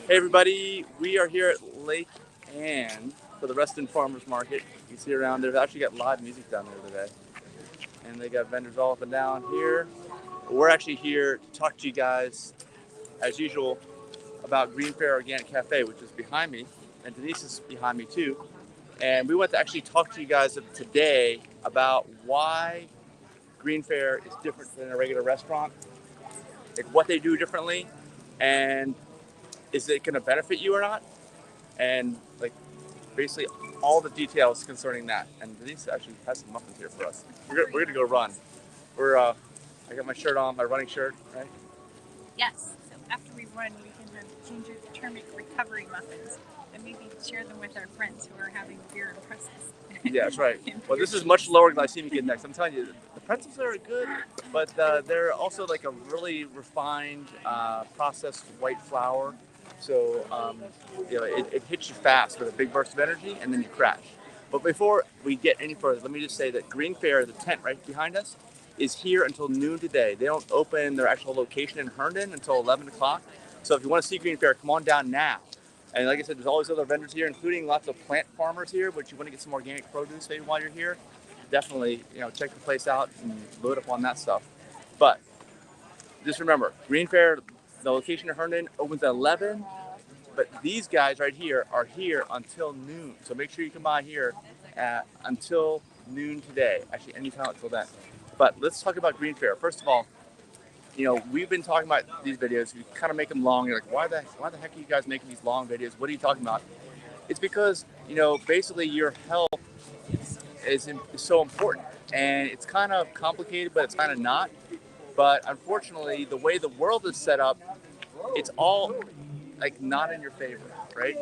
Hey everybody, we are here at Lake Ann for the Reston Farmers Market. You see around, they've actually got live music down there today. And they got vendors all up and down here. We're actually here to talk to you guys, as usual, about GreenFare Organic Cafe, which is behind me, and Denise is behind me too. And we want to actually talk to you guys today about why GreenFare is different than a regular restaurant, like what they do differently, and is it going to benefit you or not? And like basically all the details concerning that. And Denise actually has some muffins here for us. We're gonna go run. I got my shirt on, my running shirt, right? Yes. So after we run, we can have ginger turmeric recovery muffins and maybe share them with our friends who are having beer and pretzels. Yeah, that's right. Well, this is much lower glycemic index. I'm telling you, the pretzels are good, but they're also like a really refined processed white flour. So it hits you fast with a big burst of energy, and then you crash. But before we get any further, let me just say that GreenFare, the tent right behind us, is here until noon today. They don't open their actual location in Herndon until 11 o'clock. So if you want to see GreenFare, come on down now. And like I said, there's always other vendors here, including lots of plant farmers here, but you want to get some organic produce maybe while you're here, definitely, check the place out and load up on that stuff. But just remember, GreenFare, the location in Herndon opens at 11, but these guys right here are here until noon. So make sure you come by here until noon today. Actually, anytime until then. But let's talk about GreenFare. First of all, we've been talking about these videos. We kind of make them long. You're like, why the heck are you guys making these long videos? What are you talking about? It's because, basically your health is so important. And it's kind of complicated, but it's kind of not. But unfortunately, the way the world is set up, it's all like not in your favor, right?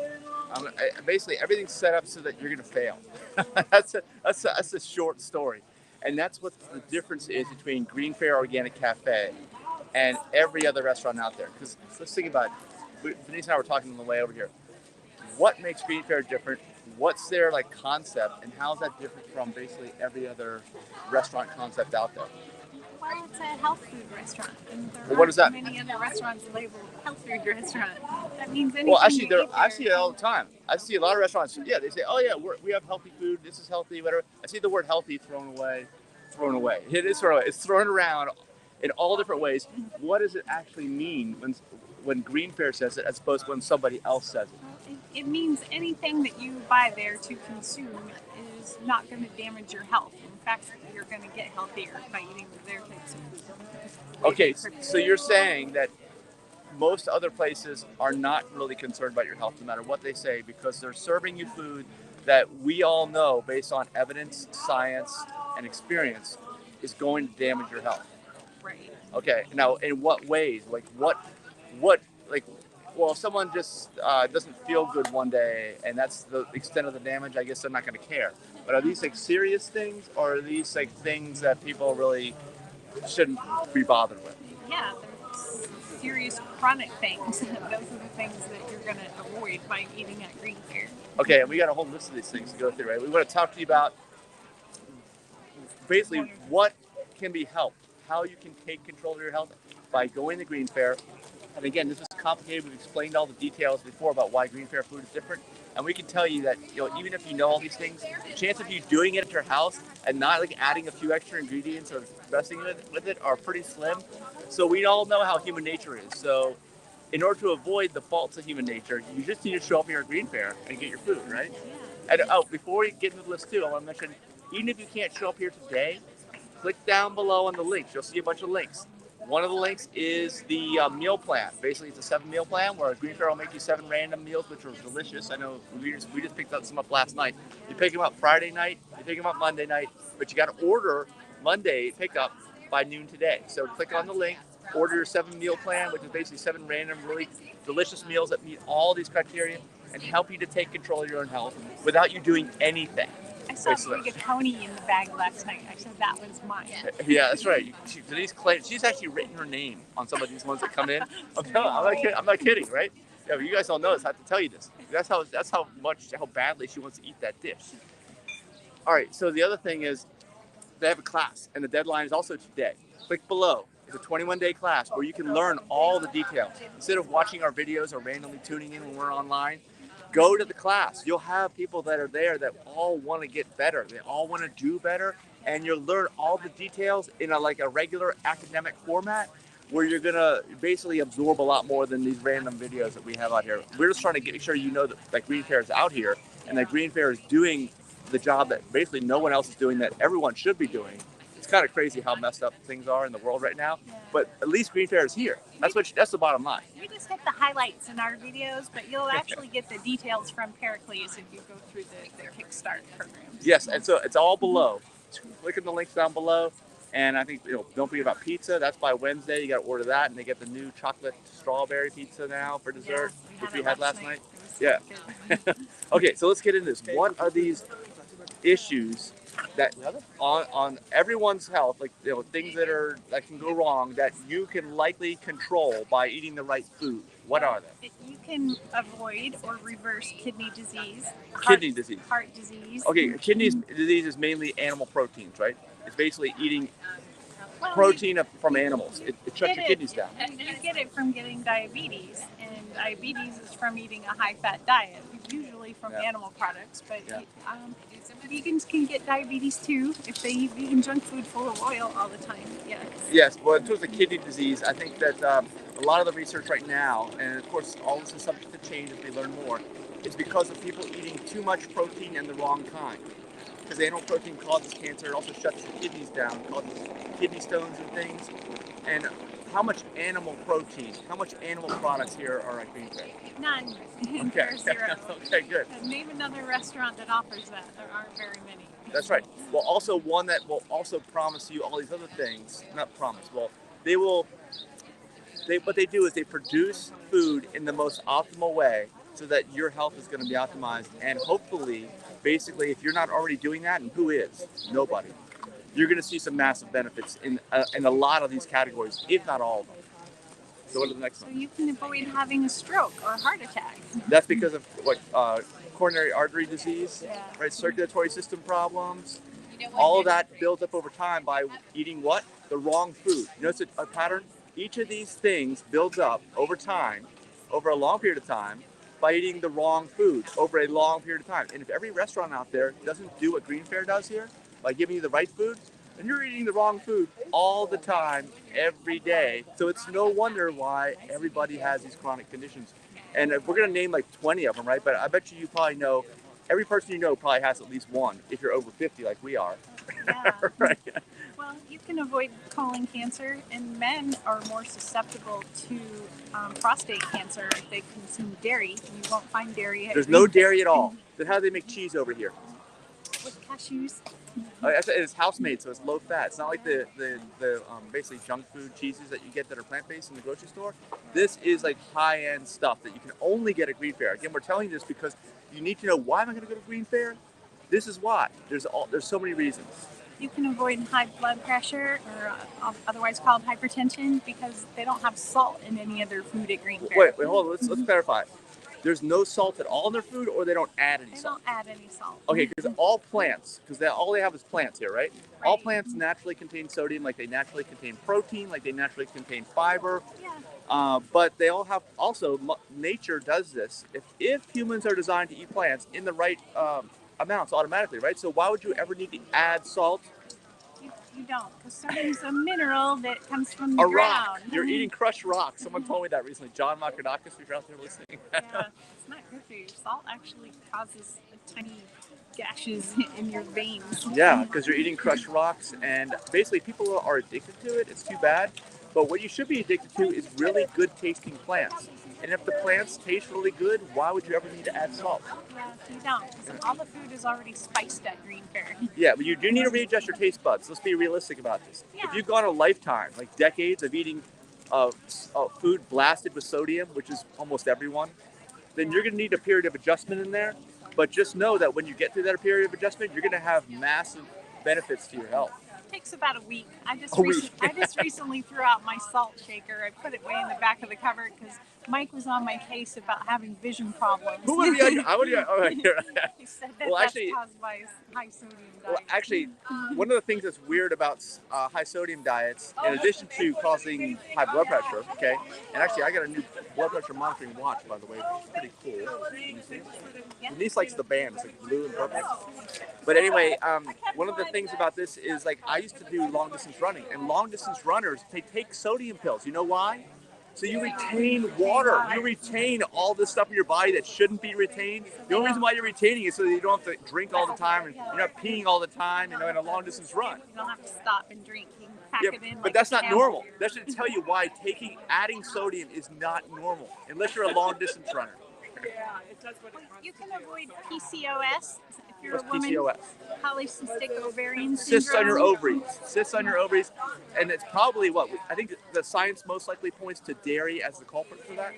Basically, everything's set up so that you're going to fail. that's a short story. And that's what the difference is between GreenFare Organic Cafe and every other restaurant out there. Because let's think about it. Denise and I were talking on the way over here. What makes GreenFare different? What's their concept, and how is that different from basically every other restaurant concept out there? Well, it's a health food restaurant, and there Well, what does that many other restaurants labeled health food restaurant. That means anything. Well, actually, I see it all the time. I see a lot of restaurants. Yeah, they say, "Oh yeah, we have healthy food. This is healthy, whatever." I see the word "healthy" thrown away. It is thrown away. It's thrown around in all different ways. What does it actually mean when GreenFare says it, as opposed to when somebody else says it? Well, it means anything that you buy there to consume is not going to damage your health. In fact, you're going to get healthier by eating their types of food. Okay, so you're saying that most other places are not really concerned about your health, no matter what they say, because they're serving you food that we all know, based on evidence, science, and experience, is going to damage your health. Right. Okay. Now, in what ways? Well, if someone just doesn't feel good one day, and that's the extent of the damage, I guess they're not going to care. But are these serious things, or are these things that people really shouldn't be bothered with? Yeah, they're serious chronic things. Those are the things that you're going to avoid by eating at GreenFare. Okay, and we got a whole list of these things to go through, right? We want to talk to you about basically what can be helped, how you can take control of your health by going to GreenFare. And again, this is complicated. We've explained all the details before about why GreenFare food is different. And we can tell you that, even if you know all these things, the chance of you doing it at your house and not adding a few extra ingredients or messing with it are pretty slim. So we all know how human nature is. So in order to avoid the faults of human nature, you just need to show up here at GreenFare and get your food, right? And before we get into the list too, I want to mention, even if you can't show up here today, click down below on the links. You'll see a bunch of links. One of the links is the meal plan. Basically, it's a 7-meal plan where GreenFare will make you 7 random meals, which are delicious. I know we just picked some up last night. You pick them up Friday night, you pick them up Monday night, but you got to order Monday pickup by noon today. So click on the link, order your 7-meal plan, which is basically 7 random, really delicious meals that meet all these criteria and help you to take control of your own health without you doing anything. I saw rigatoni in the bag last night. I said that was mine. Yeah, that's right. Denise claims she's actually written her name on some of these ones that come in. I'm not kidding, right? Yeah, but you guys don't know this. I have to tell you this. That's how badly she wants to eat that dish. All right. So the other thing is they have a class, and the deadline is also today. Click below. It's a 21-day class where you can learn all the details. Instead of watching our videos or randomly tuning in when we're online, go to the class. You'll have people that are there that all want to get better. They all want to do better, and you'll learn all the details in like a regular academic format where you're gonna basically absorb a lot more than these random videos that we have out here. We're just trying to make sure you know that GreenFare is out here and that GreenFare is doing the job that basically no one else is doing, that everyone should be doing. It's kind of crazy how messed up things are in the world right now, but at least GreenFare is here. That's the bottom line. We just hit the highlights in our videos, but you'll actually get the details from Pericles if you go through the Kickstart programs. Yes, and so it's all below. Click on the links down below. And I think, don't forget about pizza. That's by Wednesday. You got to order that. And they get the new chocolate strawberry pizza now for dessert, which we had last night. Yeah. Okay, so let's get into this. What are these issues that on everyone's health, like things that can go wrong that you can likely control by eating the right food? What are they? You can avoid or reverse kidney disease. Heart disease. Okay, kidney disease is mainly animal proteins, right? It's basically eating protein from animals. It shuts your kidneys down. You get it from getting diabetes, and diabetes is from eating a high-fat diet, usually from animal products. But vegans can get diabetes too if they eat vegan junk food full of oil all the time. Yes. Yes. Well, in terms of kidney disease, I think that a lot of the research right now, and of course all this is subject to change as we learn more, is because of people eating too much protein and the wrong kind. Because animal protein causes cancer, it also shuts the kidneys down, causes kidney stones and things. And how much animal protein, how much animal products here are at GreenFare? None. Okay. There's zero. Okay, good. Name another restaurant that offers that. There aren't very many. That's right. Well, also one that will also promise you all these other things. Not promise. Well, what they do is they produce food in the most optimal way so that your health is going to be optimized, and hopefully, basically, if you're not already doing that, and who is? Nobody. You're going to see some massive benefits in a lot of these categories, if not all of them. So what are the next one? So you can avoid having a stroke or a heart attack. That's because of what coronary artery disease, right? Circulatory system problems. All of that builds up over time by eating what? The wrong food. You notice a pattern? Each of these things builds up over time, over a long period of time, by eating the wrong food over a long period of time. And if every restaurant out there doesn't do what GreenFare does here, by giving you the right food, then you're eating the wrong food all the time, every day. So it's no wonder why everybody has these chronic conditions. And we're gonna name like 20 of them, right? But I bet you probably know, every person you know probably has at least one, if you're over 50 like we are. Yeah. Right. Well, you can avoid colon cancer, and men are more susceptible to prostate cancer if they consume dairy. You won't find dairy. There's no dairy at all. Then how do they make cheese over here? With cashews. It's house-made, so it's low-fat. It's not like the basically junk food cheeses that you get that are plant-based in the grocery store. This is like high-end stuff that you can only get at GreenFare. Again, we're telling you this because you need to know, why am I going to go to GreenFare? This is why. There's so many reasons. You can avoid high blood pressure, or otherwise called hypertension, because they don't have salt in any other food at GreenFare. Wait, hold on. Let's clarify. There's no salt at all in their food, or they don't add any salt? They don't add any salt. Okay, because all plants, all they have is plants here, right? All plants naturally contain sodium, like they naturally contain protein, like they naturally contain fiber. Yeah. But they all have, also, nature does this. If humans are designed to eat plants in the right amounts automatically, right? So why would you ever need to add salt? You don't, because sodium's a mineral that comes from the ground. rock. You're eating crushed rock. Someone told me that recently. John Margharita, if you're out there listening. Yeah, it's not good for you. Salt actually causes tiny gashes in your veins. Yeah, because you're eating crushed rocks, and basically people are addicted to it. It's too bad. But what you should be addicted to is really good tasting plants. And if the plants taste really good, why would you ever need to add salt? Yeah, you don't. Because all the food is already spiced at GreenFare. Yeah, but you do need to readjust your taste buds. Let's be realistic about this. Yeah. If you've gone a lifetime, like decades of eating food blasted with sodium, which is almost everyone, then you're going to need a period of adjustment in there. But just know that when you get through that period of adjustment, you're going to have massive benefits to your health. It takes about a week. I just recently threw out my salt shaker. I put it way in the back of the cupboard because Mike was on my case about having vision problems. Who would be on your, I would be on, oh, you're, He said that well, that's actually, caused by high sodium diet. well, actually, one of the things that's weird about high sodium diets, in addition to causing high blood pressure, okay, and actually I got a new blood pressure monitoring watch, by the way, which is pretty cool. Denise likes the band, it's like blue and purple. But anyway, one of the things about this is like I used to do long distance running, and long distance runners, they take sodium pills. You know why? So you retain water. You retain all this stuff in your body that shouldn't be retained. The only reason why you're retaining it is so that you don't have to drink all the time and you're not peeing all the time, in a long distance run. You don't have to stop and drink. You can pack it in. But like that's a not camel. normal. That should tell you why adding sodium is not normal, unless you're a long distance runner. You can avoid PCOS if you're What's a woman. PCOS? Polycystic ovarian syndrome. Cysts on your ovaries. Cysts on your ovaries. And it's probably I think the science most likely points to dairy as the culprit for that.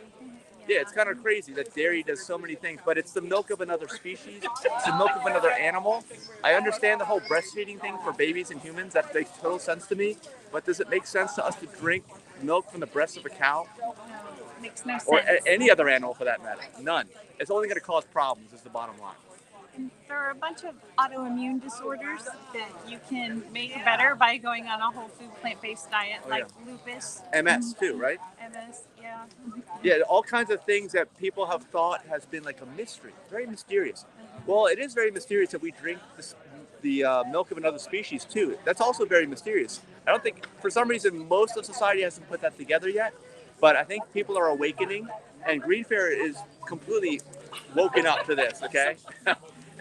Yeah, it's kind of crazy that dairy does so many things, but it's the milk of another species. It's the milk of another animal. I understand the whole breastfeeding thing for babies and humans. That makes total sense to me. But does it make sense to us to drink milk from the breast of a cow? No, makes no sense. Or any other animal for that matter? None. It's only going to cause problems is the bottom line. And there are a bunch of autoimmune disorders that you can make better by going on a whole food plant-based diet, like lupus. MS too, right? MS, yeah. Yeah, all kinds of things that people have thought has been like a mystery, very mysterious. Well, it is very mysterious that we drink the milk of another species too. That's also very mysterious. I don't think, for some reason, most of society hasn't put that together yet, but I think people are awakening, and GreenFare is completely woken up to this, okay?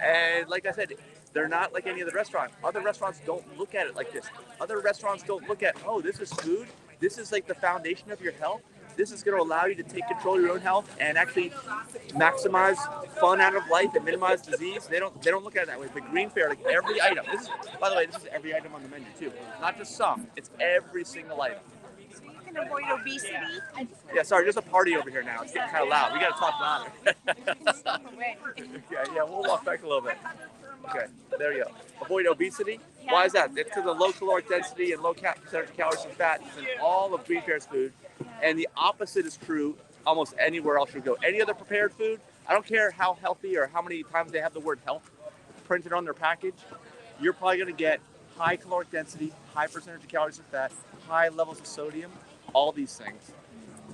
And like I said, they're not like any other restaurant. Other restaurants don't look at it like this. Other restaurants don't look at, oh, this is food. This is like the foundation of your health. This is going to allow you to take control of your own health and actually maximize fun out of life and minimize disease. They don't look at it that way. But GreenFare, like every item. By the way, this is every item on the menu too. Not just some. It's every single item. So you can avoid obesity. Yeah, sorry, there's a party over here now. It's getting kind of loud. We got to talk louder. You can step away. Yeah, we'll walk back a little bit. Okay, there you go. Avoid obesity. Why is that? It's because of low caloric density and low percentage of calories and fat in all of GreenFare's food. And the opposite is true almost anywhere else you go. Any other prepared food, I don't care how healthy or how many times they have the word health printed on their package, you're probably going to get high caloric density, high percentage of calories and fat, high levels of sodium, all these things.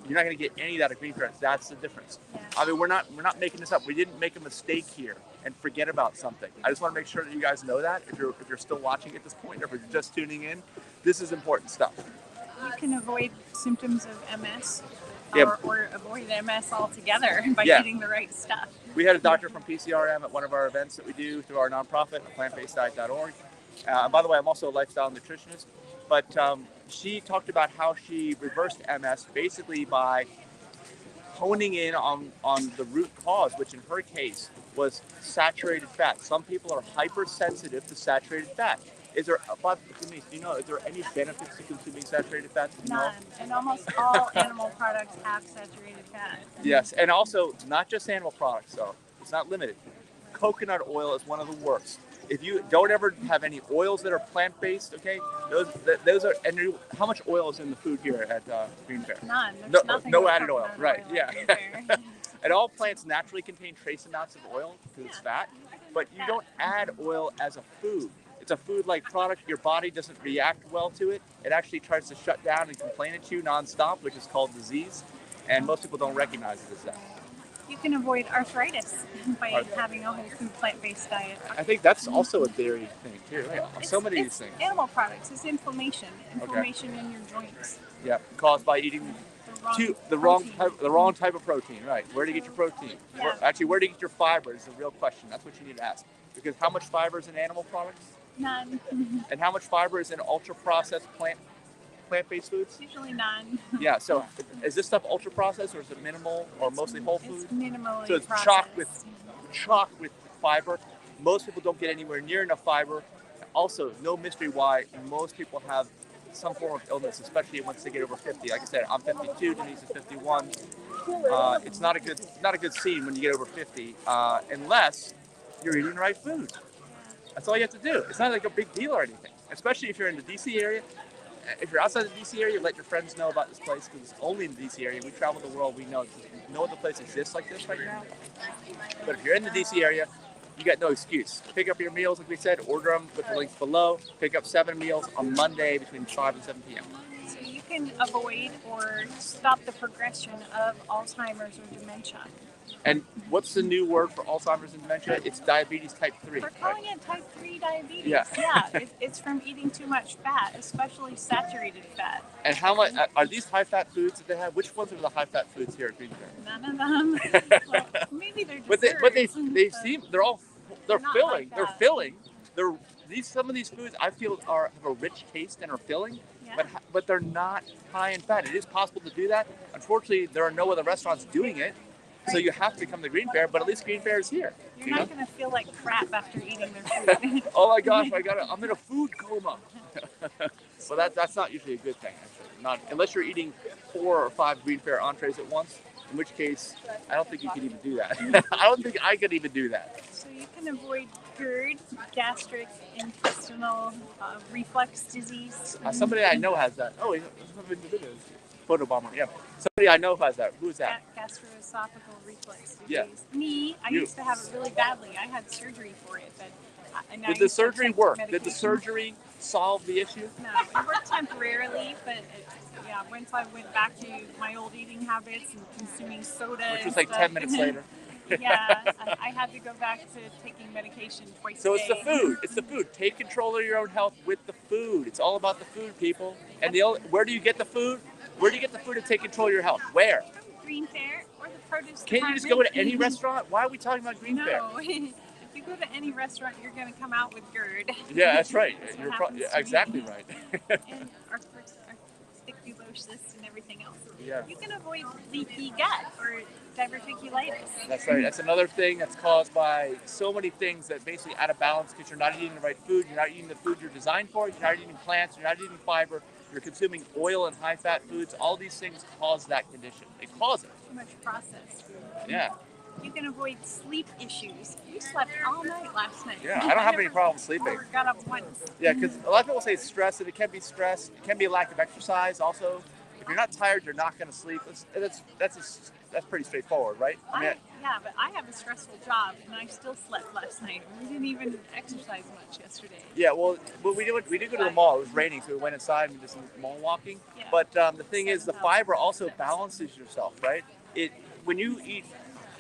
You're not going to get any of that at GreenFare. That's the difference. I mean, we're not making this up. We didn't make a mistake here and forget about something. I just want to make sure that you guys know that if you're still watching at this point or if you're just tuning in, this is important stuff. You can avoid symptoms of MS Yeah. or avoid MS altogether by eating the right stuff. We had a doctor from PCRM at one of our events that we do through our nonprofit, aPlantBasedDiet.org. By the way, I'm also a lifestyle nutritionist. But she talked about how she reversed MS basically by honing in on the root cause, which in her case was saturated fat. Some people are hypersensitive to saturated fat. Is there, Denise, do you know, is there any benefits to consuming saturated fats? None. And almost all animal products have saturated fat. Yes, and also not just animal products, though. It's not limited. Coconut oil is one of the worst. If you don't ever have any oils that are plant-based, okay, those are. And how much oil is in the food here at GreenFare? None. There's nothing no but added oil. coconut Right? oil Yeah. in there. And all plants naturally contain trace amounts of oil because it's fat, but you don't add oil as a food. It's a food-like product. Your body doesn't react well to it. It actually tries to shut down and complain at you nonstop, which is called disease. And most people don't recognize it as that. You can avoid arthritis by having a whole food plant-based diet. I think that's also a dairy thing too. Yeah. So many of these things. Animal products. It's inflammation in your joints. Yeah, caused by eating the wrong type of protein. Right. Where do you get your protein? Yeah. Where do you get your fiber is the real question. That's what you need to ask. Because how much fiber is in animal products? None. And how much fiber is in ultra-processed plant-based foods? Usually none. Yeah, so is this stuff ultra-processed or is it minimal or mostly whole food? It's minimally So it's processed. chock with fiber. Most people don't get anywhere near enough fiber. Also, no mystery why most people have some form of illness, especially once they get over 50. Like I said, I'm 52, Denise is 51. It's not a good scene when you get over 50, unless you're eating the right food. That's all you have to do. It's not like a big deal or anything, especially if you're in the DC area. if you're outside the DC area, let your friends know about this place because it's only in the DC area. We travel the world. We know no other place exists like this right now. But if you're in the DC area, you got no excuse. Pick up your meals, like we said, order them with the links below. Pick up 7 meals on Monday between 5 and 7 p.m. So you can avoid or stop the progression of Alzheimer's or dementia. And what's the new word for Alzheimer's and dementia? It's diabetes type 3. We're calling it type 3 diabetes. Yeah. It's from eating too much fat, especially saturated fat. And how much are these high-fat foods that they have? Which ones are the high-fat foods here at GreenFare? None of them. Well, maybe they're desserts. But they seem they're filling. They're filling. Some of these foods I feel have a rich taste and are filling. Yeah. But they're not high in fat. It is possible to do that. Unfortunately, there are no other restaurants doing it. So you have to come to GreenFare, but at least GreenFare is here. You're not going to feel like crap after eating their food. Oh my gosh, I'm in a food coma. Well, that's not usually a good thing, actually. Not unless you're eating 4 or 5 GreenFare entrees at once, in which case I don't think you can even do that. I don't think I could even do that. So you can avoid GERD, gastric, intestinal, reflux disease. Somebody I know has that. Oh, somebody in the video. Photobomber, yeah. Somebody I know has that. Who is that? Gastroesophageal reflux disease. Yeah. Me, I used to have it really badly. I had surgery for it. Did the surgery work? Did the surgery solve the issue? No, it worked temporarily, but once I went back to my old eating habits and consuming soda, which was like 10 minutes later. I had to go back to taking medication twice a day. So it's the food. It's the food. Take control of your own health with the food. It's all about the food, people. And where do you get the food? Where do you get the food to take control of your health? Where? From GreenFare or the produce department. Can't you just go to any restaurant? Why are we talking about GreenFare? No. If you go to any restaurant, you're going to come out with GERD. Yeah, that's right. You're exactly right. And arthrocytosis and everything else. Yeah. You can avoid leaky gut or diverticulitis. That's right. That's another thing that's caused by so many things that basically out of balance because you're not eating the right food. You're not eating the food you're designed for. You're not eating plants. You're not eating fiber. You're consuming oil and high-fat foods. All these things cause that condition. They cause it. Too much processed food. Yeah. You can avoid sleep issues. You slept all night last night. Yeah, I don't have any problem sleeping. Never got up once. Yeah, because a lot of people say stress, and it can be stress. It can be a lack of exercise also. If you're not tired, you're not going to sleep. That's pretty straightforward, right? But I have a stressful job, and I still slept last night. We didn't even exercise much yesterday. Yeah, well we did go to the mall. It was raining, so we went inside and did some mall walking. Yeah. But the thing is, the fiber also balances yourself, right? When you eat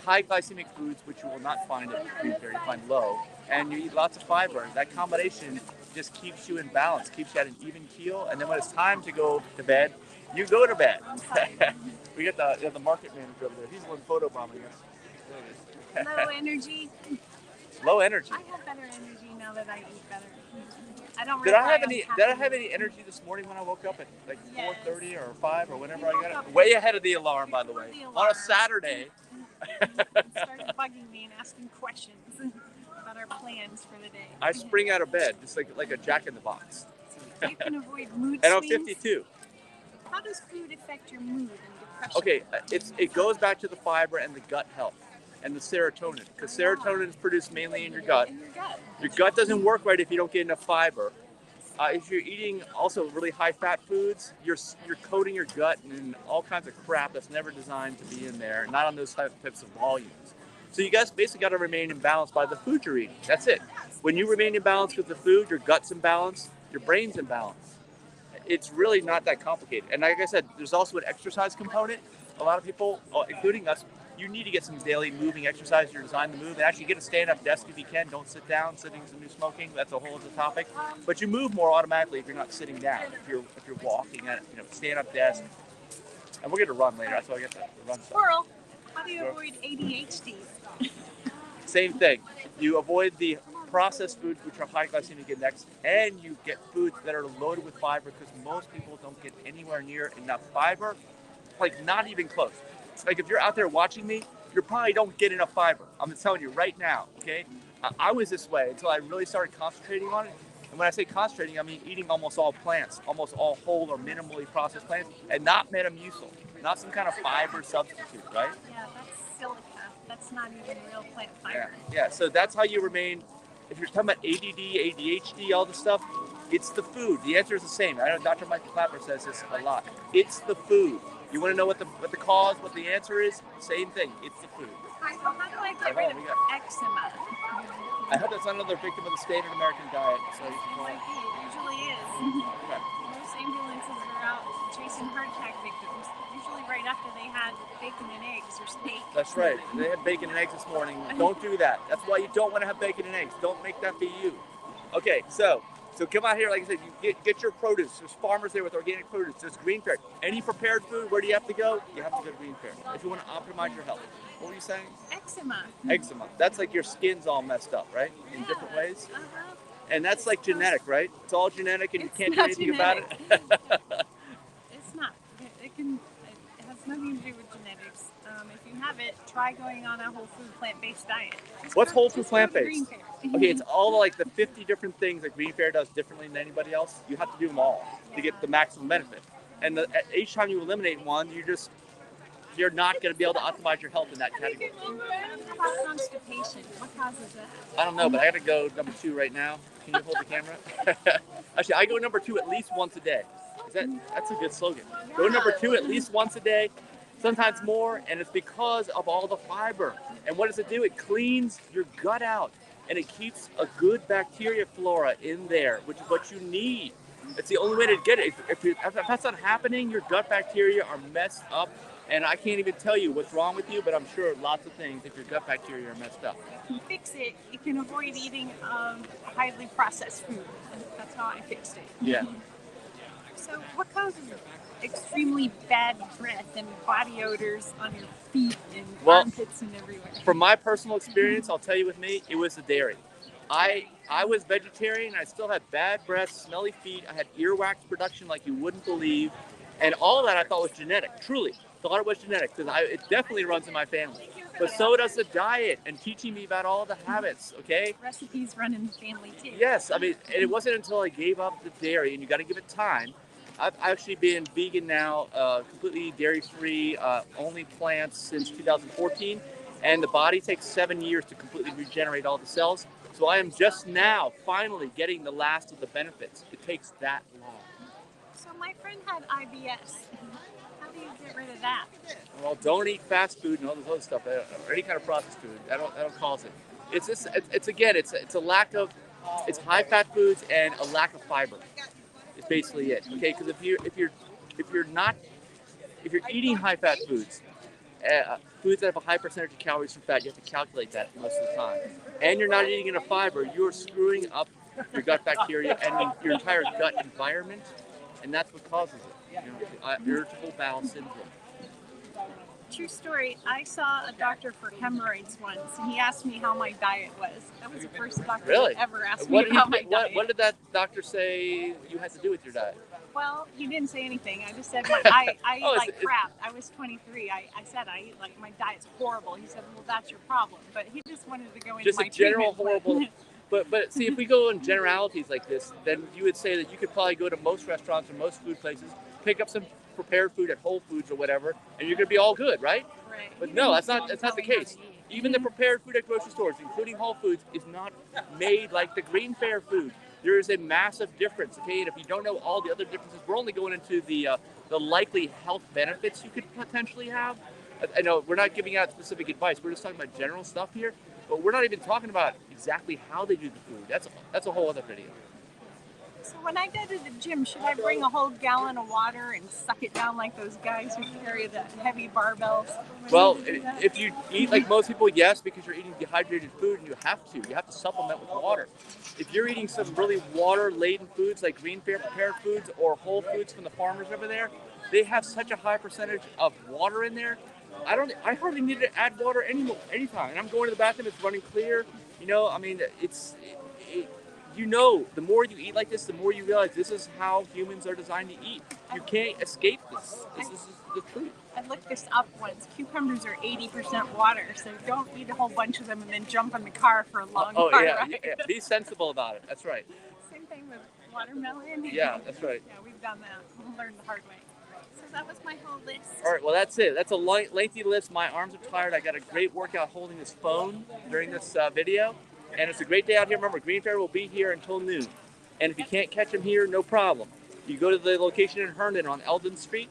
high glycemic foods, which you will not find at GreenFare, you find low, and you eat lots of fiber, that combination just keeps you in balance, keeps you at an even keel, and then when it's time to go to bed, you go to bed. We got the market manager over there. He's the one photobombing us. Low energy. Low energy. I have better energy now that I eat better. I don't. Did I have any energy this morning when I woke up at like 4:30 or 5 or whenever I got it? Way ahead of the alarm, by the way. On a Saturday. Started bugging me and asking questions about our plans for the day. I spring out of bed just like a jack in the box. You can avoid mood swings. And I'm 52. How does food affect your mood and depression? Okay, it goes back to the fiber and the gut health and the serotonin, because serotonin is produced mainly in your gut. Your gut doesn't work right if you don't get enough fiber. If you're eating also really high-fat foods, you're coating your gut in all kinds of crap that's never designed to be in there, not on those types of volumes. So you guys basically got to remain in balance by the food you're eating. That's it. When you remain in balance with the food, your gut's in balance, your brain's in balance. It's really not that complicated. And like I said, there's also an exercise component. A lot of people, including us, you need to get some daily moving exercise. You're designed to move, and actually get a stand-up desk if you can. Don't sit down. Sitting is the new smoking. That's a whole other topic. But you move more automatically if you're not sitting down. If you're walking at stand-up desk. And we're going to run later. That's why I get to run stuff. Squirrel. How do you avoid ADHD? Same thing. You avoid the processed foods, which are high glycemic index, and you get foods that are loaded with fiber, because most people don't get anywhere near enough fiber. Like, not even close. Like, if you're out there watching me, you probably don't get enough fiber. I'm telling you right now, okay? I was this way until I really started concentrating on it. And when I say concentrating, I mean eating almost all plants, almost all whole or minimally processed plants, and not Metamucil, not some kind of fiber substitute, right? Yeah, that's silica. That's not even real plant fiber. Yeah, so that's how you remain. If you're talking about ADD, ADHD, all this stuff, It's the food. The answer is the same. I know Dr. Michael Clapper says this a lot. It's the food. You want to know what the cause, what the answer is? Same thing. It's the food. How do I get rid of eczema? I hope that's not another victim of the standard American diet. So you can It usually is. Okay. Most ambulances are out chasing heart attack victims. Usually right after they had bacon and eggs or steak. That's right. They had bacon and eggs this morning. Don't do that. That's why you don't want to have bacon and eggs. Don't make that be you. Okay, so come out here, like I said, you get your produce. There's farmers there with organic produce. There's GreenFare. Any prepared food, where do you have to go? You have to go to GreenFare if you want to optimize your health. What were you saying? Eczema. Eczema. That's like your skin's all messed up, right? In different ways. And that's like genetic, right? It's all genetic, and you can't do anything about it. It's not. It has nothing to do with genetics. If you have it, try going on a whole food plant-based diet. What's whole food plant-based? Okay, it's all like the 50 different things that GreenFare does differently than anybody else. You have to do them all to get the maximum benefit. And each time you eliminate one, you're not going to be able to optimize your health in that category. How about constipation? What causes that? I don't know, but I got to go number 2 right now. Can you hold the camera? Actually, I go number 2 at least once a day. That's a good slogan. Go number 2 at least once a day, sometimes more, and it's because of all the fiber. And what does it do? It cleans your gut out, and it keeps a good bacteria flora in there, which is what you need. It's the only way to get it. If that's not happening, your gut bacteria are messed up. And I can't even tell you what's wrong with you, but I'm sure lots of things if your gut bacteria are messed up. If you fix it, you can avoid eating highly processed food. That's how I fixed it. Yeah. So what causes extremely bad breath and body odors on your feet and armpits and everywhere? From my personal experience, I'll tell you with me, it was the dairy. I was vegetarian. I still had bad breath, smelly feet. I had earwax production like you wouldn't believe. And all of that I thought was genetic, truly. Thought it was genetic because it definitely runs in my family. But so does the diet and teaching me about all the habits, okay? Recipes run in the family too. Yes, I mean, and it wasn't until I gave up the dairy, and you got to give it time. I've actually been vegan now, completely dairy-free, only plants since 2014. And the body takes 7 years to completely regenerate all the cells. So I am just now finally getting the last of the benefits. It takes that long. So my friend had IBS. How do you get rid of that? Well, don't eat fast food and all this other stuff, or any kind of processed food. I don't cause it. It's just, it's a lack of, it's high-fat foods and a lack of fiber. It's basically it. Okay, because if you're eating high-fat foods, foods that have a high percentage of calories from fat, you have to calculate that most of the time. And you're not eating enough fiber, you're screwing up your gut bacteria and your entire gut environment, and that's what causes it. Irritable bowel syndrome. True story. I saw a doctor for hemorrhoids once, and he asked me how my diet was. That was the first doctor that ever asked me about my diet. What did that doctor say you had to do with your diet? Well, he didn't say anything. I just said I eat like crap. I was 23. I said I eat like my diet's horrible. He said, well, that's your problem. But he just wanted to go into my general horrible. But see, if we go in generalities like this, then you would say that you could probably go to most restaurants or most food places, pick up some prepared food at Whole Foods or whatever, and you're gonna be all good, right? Right. But no, that's not the case. Even the prepared food at grocery stores, including Whole Foods, is not made like the GreenFare food. There is a massive difference, okay? And if you don't know all the other differences, we're only going into the likely health benefits you could potentially have. I know we're not giving out specific advice. We're just talking about general stuff here, but we're not even talking about exactly how they do the food. That's a whole other video. So when I go to the gym, should I bring a whole gallon of water and suck it down like those guys who carry the heavy barbells? Well, if you eat like most people, yes, because you're eating dehydrated food and you have to supplement with water. If you're eating some really water-laden foods like GreenFare prepared foods or Whole Foods from the farmers over there, they have such a high percentage of water in there. I hardly need to add water anytime. And I'm going to the bathroom, it's running clear. I mean, the more you eat like this, the more you realize this is how humans are designed to eat. You can't escape this. This is the truth. I looked this up once. Cucumbers are 80% water, so don't eat a whole bunch of them and then jump in the car for a long car ride. Yeah. Be sensible about it. That's right. Same thing with watermelon. Yeah, that's right. Yeah, we've done that. We learned the hard way. So that was my whole list. All right, well, that's it. That's a lengthy list. My arms are tired. I got a great workout holding this phone during this video. And it's a great day out here. Remember, GreenFare will be here until noon. And if you can't catch them here, no problem. You go to the location in Herndon on Eldon Street.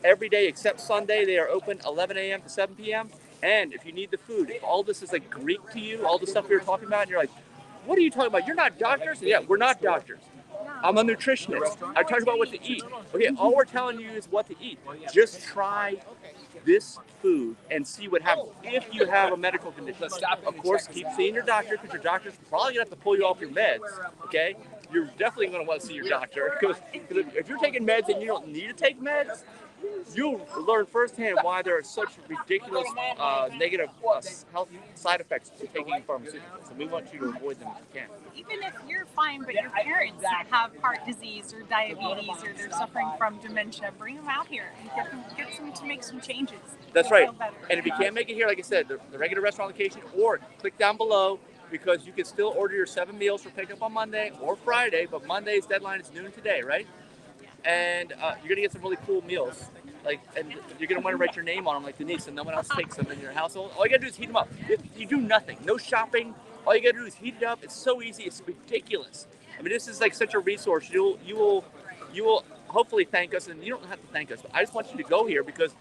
Every day except Sunday, they are open 11 a.m. to 7 p.m. And if you need the food, if all this is like Greek to you, all the stuff we were talking about, and you're like, what are you talking about? You're not doctors? Yeah, we're not doctors. I'm a nutritionist. I talk about what to eat. Okay, all we're telling you is what to eat. Just try this food and see what happens if you have a medical condition. Of course, keep seeing your doctor because your doctor's probably going to have to pull you off your meds, okay? You're definitely going to want to see your doctor because if you're taking meds and you don't need to take meds, you'll learn firsthand why there are such ridiculous negative health side effects to taking pharmaceuticals, and we want you to avoid them if you can. Even if you're fine, but your parents have heart disease or diabetes or they're suffering from dementia, bring them out here and get them to make some changes. That's right. And if you can't make it here, like I said, the regular restaurant location, or click down below because you can still order your 7 meals for pickup on Monday or Friday, but Monday's deadline is noon today, right? And you're gonna get some really cool meals, and you're gonna want to write your name on them, like Denise, and no one else takes them in your household. All you gotta do is heat them up. You do nothing, no shopping. All you gotta do is heat it up. It's so easy. It's ridiculous. I mean, this is like such a resource. You will hopefully thank us, and you don't have to thank us. But I just want you to go here because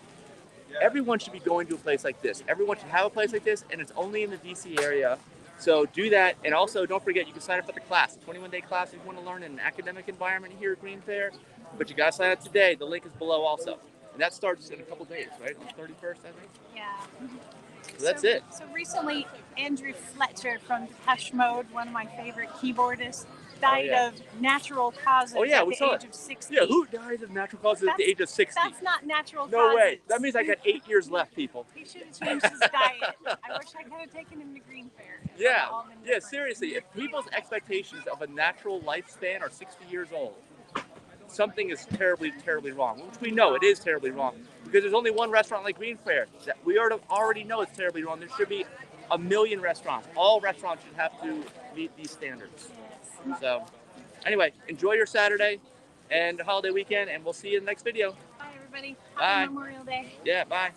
everyone should be going to a place like this. Everyone should have a place like this, and it's only in the DC area. So do that, and also don't forget you can sign up for the class, 21-day class if you want to learn in an academic environment here at GreenFare. But you got to sign up today. The link is below also. And that starts in a couple days, right? On the 31st, I think? Yeah. So that's it. So recently, Andrew Fletcher from Depeche Mode, one of my favorite keyboardists, died of natural causes at the age of 60. Yeah, who dies of natural causes at the age of 60? That's not natural causes. No way. That means I got 8 years left, people. He should have changed his diet. I wish I could have taken him to GreenFare. Yeah, seriously. If people's expectations of a natural lifespan are 60 years old, something is terribly, terribly wrong, which we know it is terribly wrong because there's only one restaurant like GreenFare that we already know it's terribly wrong. There should be 1 million restaurants. All restaurants should have to meet these standards. So anyway, enjoy your Saturday and holiday weekend, and we'll see you in the next video. Bye, everybody. Bye. Happy Memorial Day. Yeah, bye.